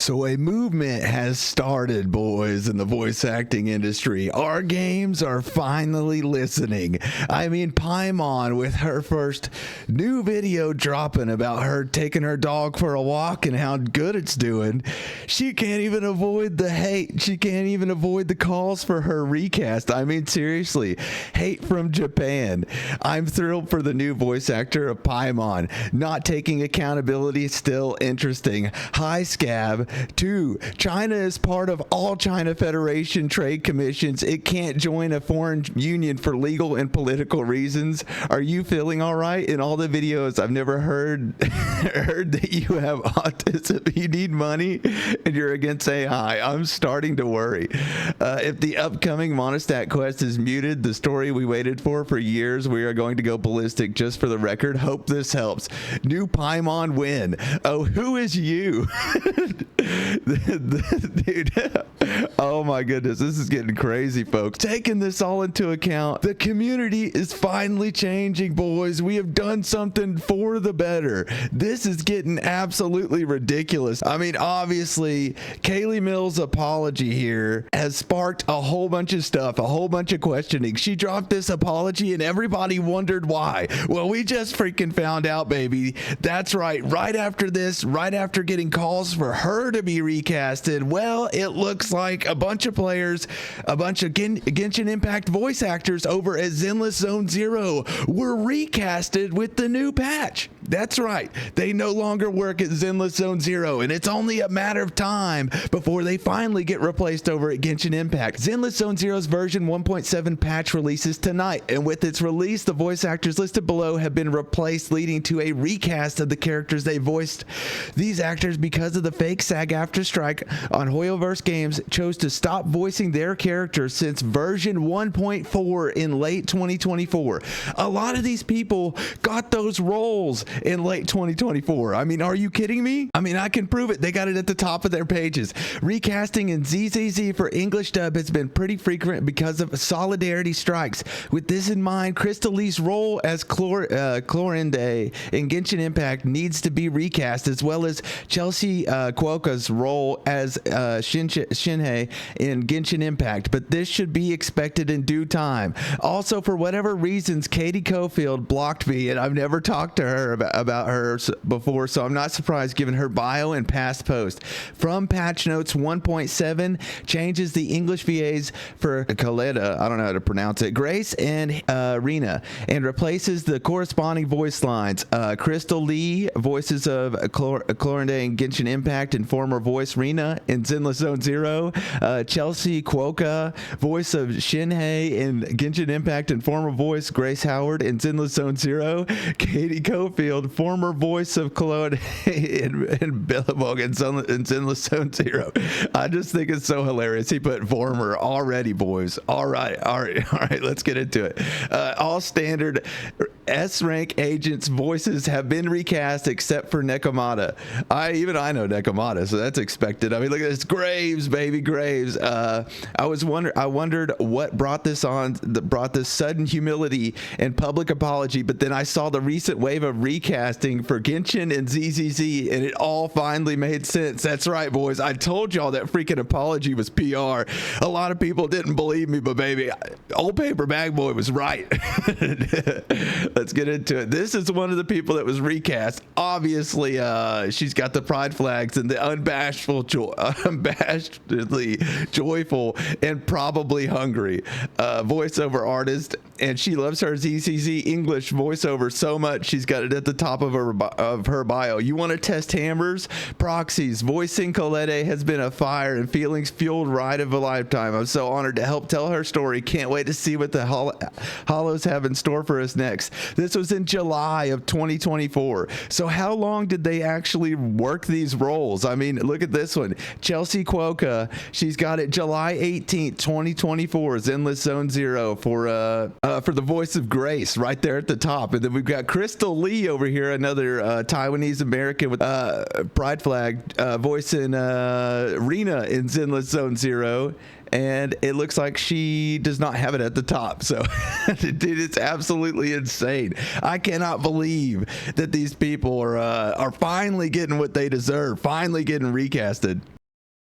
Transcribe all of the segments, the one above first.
So a movement has started, boys, in the voice acting industry. Our games are finally listening. I mean, Paimon with her first new video dropping about her taking her dog for a walk and how good it's doing. She can't even avoid the hate. She can't even avoid the calls for her recast. I mean, seriously, hate from Japan. I'm thrilled for the new voice actor of Paimon. Not taking accountability is still interesting. Hi, Scab. 2. China is part of all China Federation trade commissions. It can't join a foreign union for legal and political reasons. Are you feeling all right? In all the videos, I've never heard that you have autism. You need money and you're against AI. I'm starting to worry. If the upcoming Monostat quest is muted, the story we waited for years, we are going to go ballistic. Just for the record, hope this helps. New Paimon win. Oh, who is you? Dude, oh my goodness, this is getting crazy, folks. Taking this all into account, the community is finally changing, boys. We have done something for the better. This is getting absolutely ridiculous. I mean, obviously, Kaylee Mills' apology here has sparked a whole bunch of stuff, a whole bunch of questioning. She dropped this apology and everybody wondered why. Well, we just freaking found out, baby. That's right. Right after this, right after getting calls for her to be recasted, well, it looks like a bunch of players, a bunch of Genshin Impact voice actors over at Zenless Zone Zero were recasted with the new patch. That's right. They no longer work at Zenless Zone Zero, and it's only a matter of time before they finally get replaced over at Genshin Impact. Zenless Zone Zero's version 1.7 patch releases tonight, and with its release, the voice actors listed below have been replaced, leading to a recast of the characters they voiced. These actors, because of the fake SAG-AFTRA strike on HoYoverse Games, chose to stop voicing their characters since version 1.4 in late 2024. A lot of these people got those roles in late 2024. I mean, are you kidding me? I mean, I can prove it. They got it at the top of their pages. Recasting in ZZZ for English dub has been pretty frequent because of solidarity strikes. With this in mind, Crystal Lee's role as Clorinde in Genshin Impact needs to be recast, as well as Chelsea Kwoka's role as Shinhei in Genshin Impact, but this should be expected in due time. Also, for whatever reasons, Katie Cofield blocked me, and I've never talked to her about her before, so I'm not surprised given her bio and past post. From patch notes 1.7, changes the English VAs for Kaleda, I don't know how to pronounce it, Grace and Rena, and replaces the corresponding voice lines. Crystal Lee, voices of Clorinde in Genshin Impact and former voice Rena in Zenless Zone Zero. Chelsea Kwoka, voice of Shinhei in Genshin Impact and former voice Grace Howard in Zenless Zone Zero. Katie Cofield, former voice of Claude in Billabong in Zenless Zone Zero. I just think it's so hilarious. He put former already, boys. All right, let's get into it. All standard S-rank agents' voices have been recast except for Nekomata. I know Nekomata, so that's expected. I mean, look at this, Graves, baby, Graves. I wondered what brought this sudden humility and public apology, but then I saw the recent wave of recasting for Genshin and ZZZ, and it all finally made sense. That's right, boys. I told y'all that freaking apology was PR. A lot of people didn't believe me, but baby, old Paperbag Boy was right. Let's get into it. This is one of the people that was recast. Obviously, she's got the pride flags and the unabashedly joyful and probably hungry voiceover artist, and she loves her ZCZ English voiceover so much she's got it at the top of her bio. You want to test hammers? Proxies. Voicing Colette has been a fire and feelings fueled ride of a lifetime. I'm so honored to help tell her story. Can't wait to see what the Hollows have in store for us next. This was in July of 2024. So how long did they actually work these roles? I mean, look at this one. Chelsea Kwoka, she's got it July 18th, 2024, Zenless Zone Zero for the voice of Grace right there at the top. And then we've got Crystal Lee over here, another Taiwanese American with pride flag, voicing Rena in Zenless Zone Zero. and it looks like she does not have it at the top. So dude, it's absolutely insane. I cannot believe that these people are finally getting what they deserve, finally getting recasted.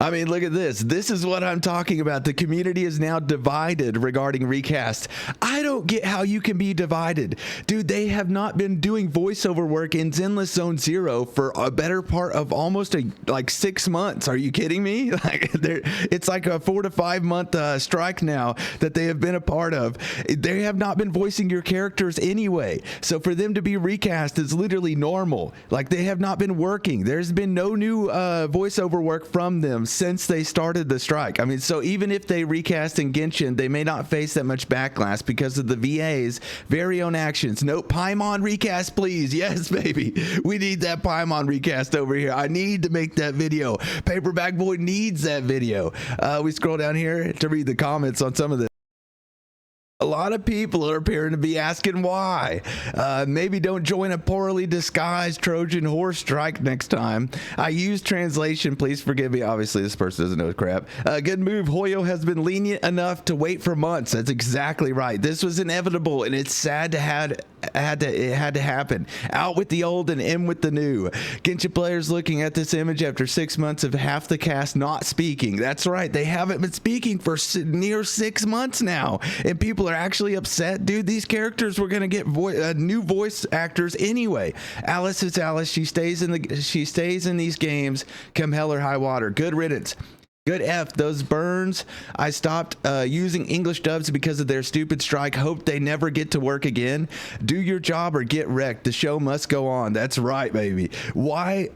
I mean, look at this. This is what I'm talking about. The community is now divided regarding Recast. I don't get how you can be divided. Dude, they have not been doing voiceover work in Zenless Zone Zero for a better part of almost like 6 months. Are you kidding me? Like, it's like a 4 to 5 month strike now that they have been a part of. They have not been voicing your characters anyway. So for them to be recast is literally normal. Like, they have not been working. There's been no new voiceover work from them since they started the strike. I mean, so even if they recast in Genshin, they may not face that much backlash because of the VA's very own actions. No, Paimon recast, please. Yes, baby. We need that Paimon recast over here. I need to make that video. Paperbag Boy needs that video. We scroll down here to read the comments on some of this. A lot of people are appearing to be asking why. Maybe don't join a poorly disguised Trojan horse strike next time. I use translation. Please forgive me. Obviously, this person doesn't know crap. Good move. Hoyo has been lenient enough to wait for months. That's exactly right. This was inevitable, and it's sad to it had to happen. Out with the old and in with the new. Genshin players looking at this image after 6 months of half the cast not speaking. That's right. They haven't been speaking for near 6 months now, and people are actually upset. Dude, these characters were gonna get new voice actors anyway. Alice is Alice. She stays in these games come hell or high water. Good riddance. Good F, those burns. I stopped using English dubs because of their stupid strike. Hope they never get to work again. Do your job or get wrecked. The show must go on. That's right, baby. Why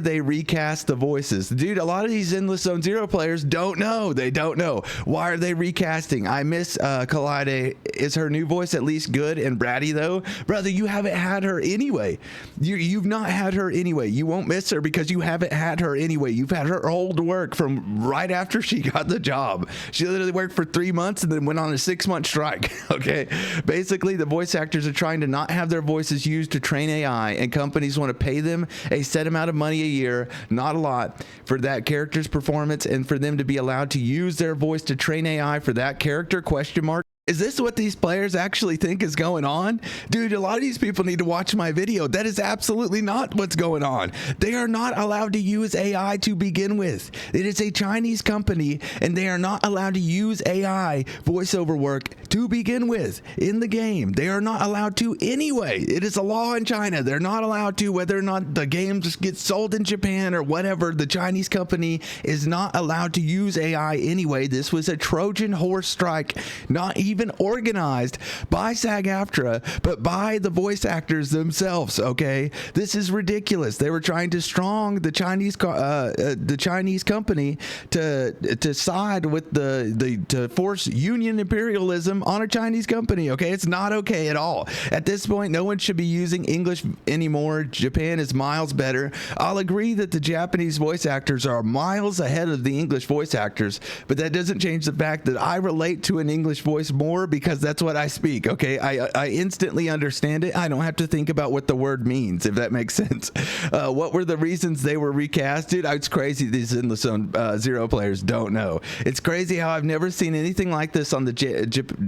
they recast the voices? Dude, a lot of these Zenless Zone Zero players don't know. They don't know. Why are they recasting? I miss Collide. Is her new voice at least good and bratty though? Brother, you haven't had her anyway. You've not had her anyway. You won't miss her because you haven't had her anyway. You've had her old work from right after she got the job. She literally worked for 3 months and then went on a 6-month strike. Okay. Basically, the voice actors are trying to not have their voices used to train AI, and companies want to pay them a set amount of money a year, not a lot, for that character's performance, and for them to be allowed to use their voice to train AI for that character? Question mark. Is this what these players actually think is going on? Dude, a lot of these people need to watch my video. That is absolutely not what's going on. They are not allowed to use AI to begin with. It is a Chinese company, and they are not allowed to use AI voiceover work to begin with in the game. They are not allowed to anyway. It is a law in China. They're not allowed to, whether or not the game just gets sold in Japan or whatever. The Chinese company is not allowed to use AI anyway. This was a Trojan horse strike, not even organized by SAG-AFTRA, but by the voice actors themselves. Okay, this is ridiculous. They were trying to strong the Chinese company to side with to force union imperialism on a Chinese company. Okay, it's not okay at all. At this point, no one should be using English anymore. Japan is miles better. I'll agree that the Japanese voice actors are miles ahead of the English voice actors, but that doesn't change the fact that I relate to an English voice more because that's what I speak. Okay, I instantly understand it. I don't have to think about what the word means, if that makes sense. What were the reasons they were recasted? It's crazy these Zenless Zone Zero players don't know. It's crazy how I've never seen anything like this on the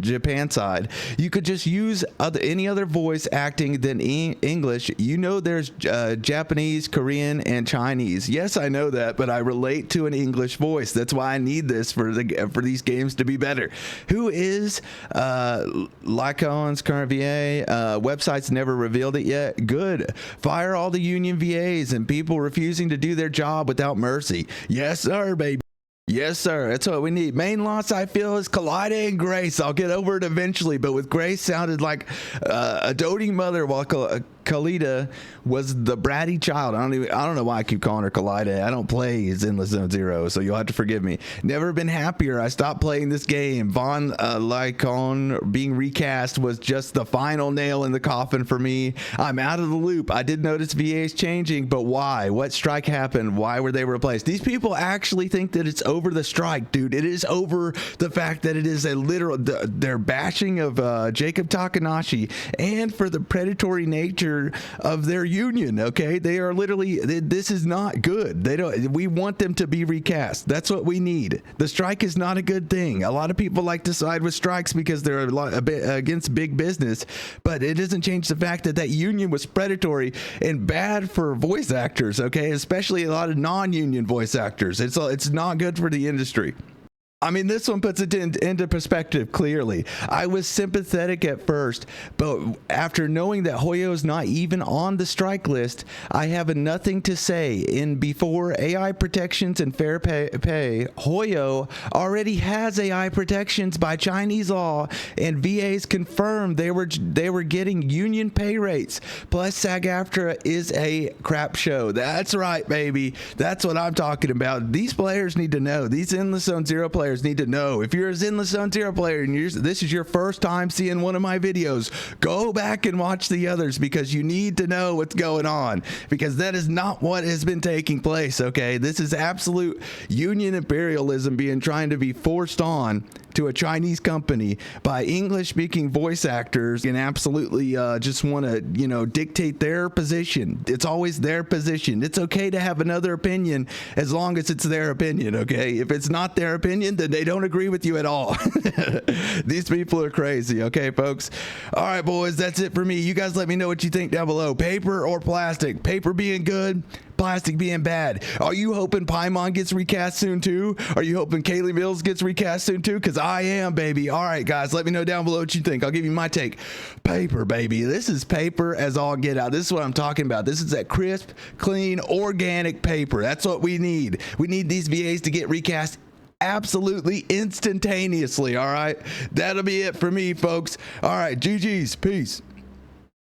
Japan side. You could just use any other voice acting than English. You know, there's Japanese, Korean, and Chinese. Yes, I know that, but I relate to an English voice. That's why I need this for these games to be better. Who is Lycon's current VA? Website's never revealed it yet. Good. Fire all the union VAs and people refusing to do their job without mercy. Yes, sir, baby. Yes, sir. That's what we need. Main loss, I feel, is Collide and Grace. I'll get over it eventually, but with Grace sounded like a doting mother, while Kalida was the bratty child. I don't know why I keep calling her Kalida. I don't play Zenless Zone Zero, so you'll have to forgive me. Never been happier. I stopped playing this game. Von Lycon being recast was just the final nail in the coffin for me. I'm out of the loop. I did notice VA's changing, but why? What strike happened? Why were they replaced? These people actually think that it's over the strike, dude. It is over the fact that it is a literal, their bashing of Jacob Takanashi, and for the predatory nature signature of their union. Okay, they are literally, this is not good. We want them to be recast. That's what we need. The strike is not a good thing. A lot of people like to side with strikes because they're a bit against big business, but it doesn't change the fact that that union was predatory and bad for voice actors. Okay, especially a lot of non-union voice actors. It's not good for the industry. I mean, this one puts it into perspective clearly. I was sympathetic at first, but after knowing that HoYo is not even on the strike list, I have nothing to say. Before AI protections and fair pay, HoYo already has AI protections by Chinese law, and VAs confirmed they were getting union pay rates. Plus, SAG-AFTRA is a crap show. That's right, baby. That's what I'm talking about. These players need to know. These Zenless Zone Zero players need to know. If you're a Zenless Zone Zero player and this is your first time seeing one of my videos, go back and watch the others, because you need to know what's going on, because that is not what has been taking place. Okay, this is absolute union imperialism trying to be forced on to a Chinese company by English-speaking voice actors, and absolutely just want to, dictate their position. It's always their position. It's okay to have another opinion as long as it's their opinion, okay? If it's not their opinion, then they don't agree with you at all. These people are crazy, okay, folks? All right, boys, that's it for me. You guys let me know what you think down below. Paper or plastic? Paper being good, plastic being bad. Are you hoping Paimon gets recast soon too? Are you hoping Kaylee Mills gets recast soon too? Because I am, baby. All right, guys, let me know down below what you think. I'll give you my take. Paper, baby. This is paper as all get out. This is what I'm talking about. This is that crisp, clean, organic paper. That's what we need. We need these VAs to get recast absolutely instantaneously. All right, that'll be it for me, folks. All right, GG's. Peace.